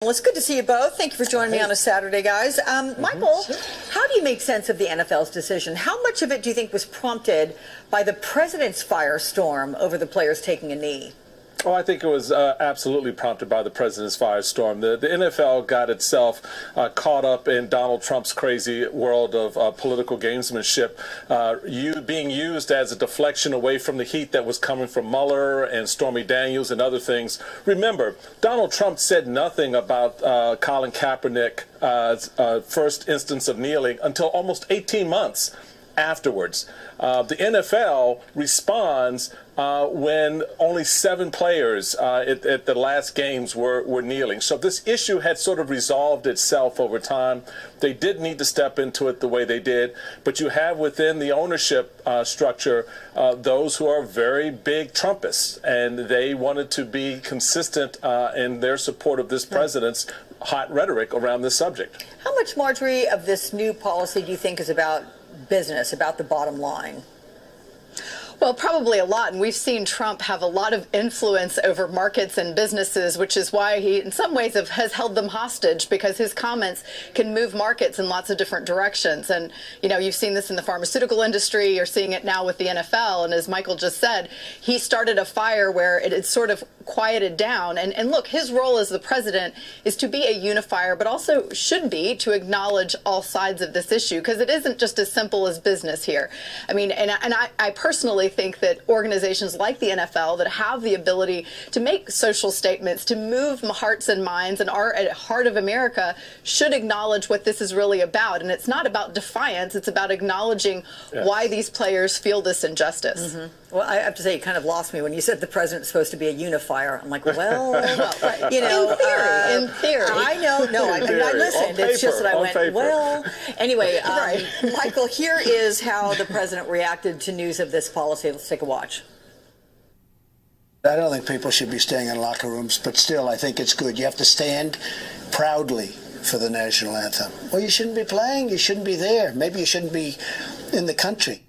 Well, it's good to see you both. Thank you for joining me on a Saturday, guys. Michael, how do you make sense of the NFL's decision? How much of it do you think was prompted by the president's firestorm over the players taking a knee? Oh, I think it was absolutely prompted by the president's firestorm. The NFL got itself caught up in Donald Trump's crazy world of political gamesmanship, being used as a deflection away from the heat that was coming from Mueller and Stormy Daniels and other things. Remember, Donald Trump said nothing about Colin Kaepernick's first instance of kneeling until almost 18 months afterwards. The NFL responds when only 7 players at the last games were kneeling. So this issue had sort of resolved itself over time. They did need to step into it the way they did, but you have within the ownership structure those who are very big Trumpists, and they wanted to be consistent in their support of this president's hot rhetoric around this subject. How much, Marjorie, of this new policy do you think is about business, about the bottom line? Well, probably a lot, and we've seen Trump have a lot of influence over markets and businesses, which is why he, in some ways, has held them hostage, because his comments can move markets in lots of different directions. And, you know, you've seen this in the pharmaceutical industry, you're seeing it now with the NFL, and as Michael just said, he started a fire where it had sort of quieted down. And look, his role as the president is to be a unifier, but also should be to acknowledge all sides of this issue, because it isn't just as simple as business here. I mean, and I personally think that organizations like the NFL that have the ability to make social statements, to move hearts and minds and are at the heart of America, should acknowledge what this is really about. And it's not about defiance, it's about acknowledging why these players feel this injustice. Well, I have to say, you kind of lost me when you said the president's supposed to be a unifier. I'm like, well, you know, in theory. I know, no, I listened. It's just that I went, well, anyway, Michael, here is how the president reacted to news of this policy. Let's take a watch. I don't think people should be staying in locker rooms, but still, I think it's good. You have to stand proudly for the national anthem. Well, you shouldn't be playing. You shouldn't be there. Maybe you shouldn't be in the country.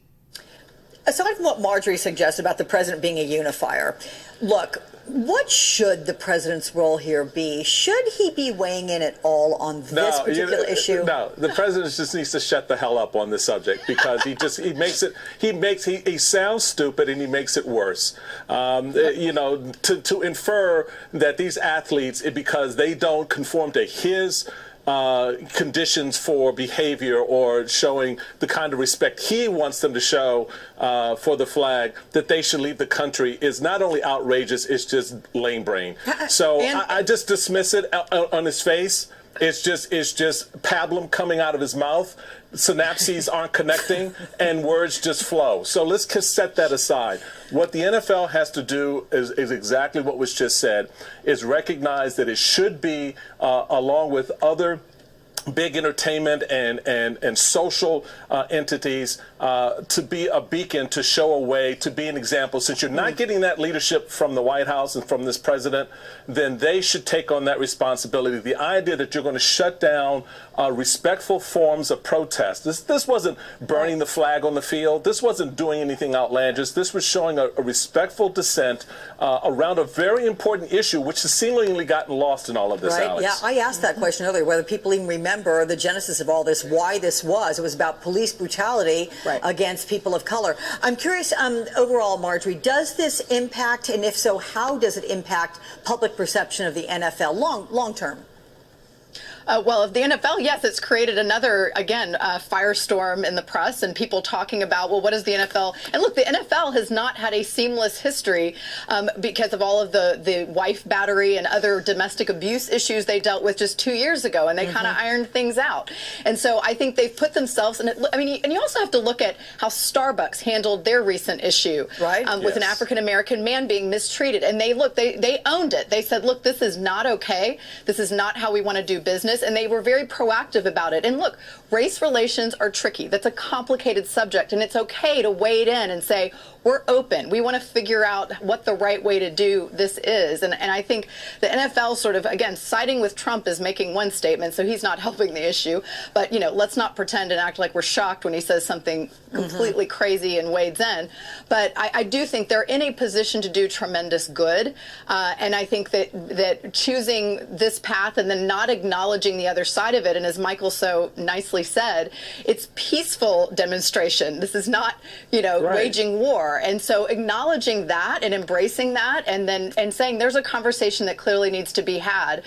Aside from what Marjorie suggested about the president being a unifier, look, what should the president's role here be? Should he be weighing in at all on this particular issue? No, the president just needs to shut the hell up on this subject, because he sounds stupid and he makes it worse. You know, to infer that these athletes, because they don't conform to his conditions for behavior or showing the kind of respect he wants them to show for the flag, that they should leave the country, is not only outrageous, it's just lame brain. So I just dismiss it on his face. It's just pablum coming out of his mouth. Synapses aren't connecting, and words just flow. So let's just set that aside. What the NFL has to do is exactly what was just said, is recognize that it should be, along with other big entertainment and social entities, to be a beacon, to show a way, to be an example. Since you're not getting that leadership from the White House and from this president, then they should take on that responsibility. The idea that you're going to shut down respectful forms of protest. This wasn't burning the flag on the field. This wasn't doing anything outlandish. This was showing a respectful dissent around a very important issue, which has seemingly gotten lost in all of this, Alex. Yeah, I asked that question earlier, whether people even remember the genesis of all this, why this was. It was about police brutality against people of color. I'm curious, overall, Marjorie, does this impact, and if so, how does it impact public perception of the NFL long term? Well, of the NFL, yes, it's created another, again, firestorm in the press, and people talking about, well, what is the NFL? And look, the NFL has not had a seamless history because of all of the wife battery and other domestic abuse issues they dealt with just 2 years ago, and they kind of ironed things out. And so I think they've put themselves in it. I mean, and you also have to look at how Starbucks handled their recent issue with an African-American man being mistreated. And they owned it. They said, look, this is not okay. This is not how we want to do business. this, and they were very proactive about it. And look, race relations are tricky. That's a complicated subject, and it's okay to wade in and say, we're open. We want to figure out what the right way to do this is. And I think the NFL sort of, again, siding with Trump is making one statement, so he's not helping the issue. But, let's not pretend and act like we're shocked when he says something completely crazy and wades in. But I do think they're in a position to do tremendous good. And I think that choosing this path and then not acknowledging the other side of it, and as Michael so nicely said, it's peaceful demonstration. This is not, waging war. And so acknowledging that and embracing that and saying there's a conversation that clearly needs to be had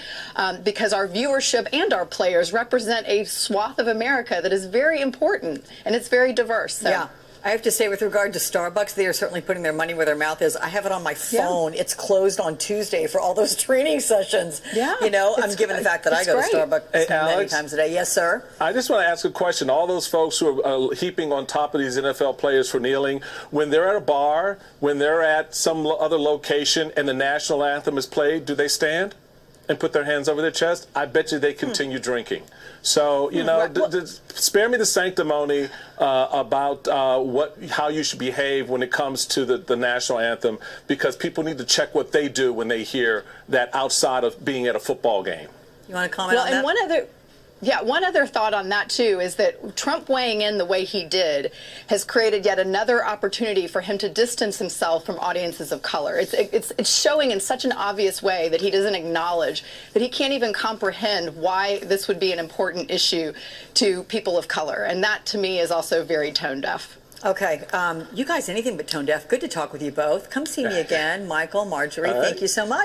because our viewership and our players represent a swath of America that is very important and it's very diverse. So. Yeah. I have to say, with regard to Starbucks, they are certainly putting their money where their mouth is. I have it on my phone. Yeah. It's closed on Tuesday for all those training sessions. Yeah. I'm given the fact that I go to Starbucks many times a day. Yes, sir. I just want to ask a question. All those folks who are heaping on top of these NFL players for kneeling, when they're at a bar, when they're at some other location and the national anthem is played, do they stand and put their hands over their chest? I bet you they continue drinking. So, spare me the sanctimony about how you should behave when it comes to the national anthem, because people need to check what they do when they hear that outside of being at a football game. You want to comment on that? One other thought on that, too, is that Trump weighing in the way he did has created yet another opportunity for him to distance himself from audiences of color. It's showing in such an obvious way that he doesn't acknowledge, that he can't even comprehend why this would be an important issue to people of color. And that, to me, is also very tone deaf. Okay. You guys, anything but tone deaf. Good to talk with you both. Come see me again. Michael, Marjorie, thank you so much.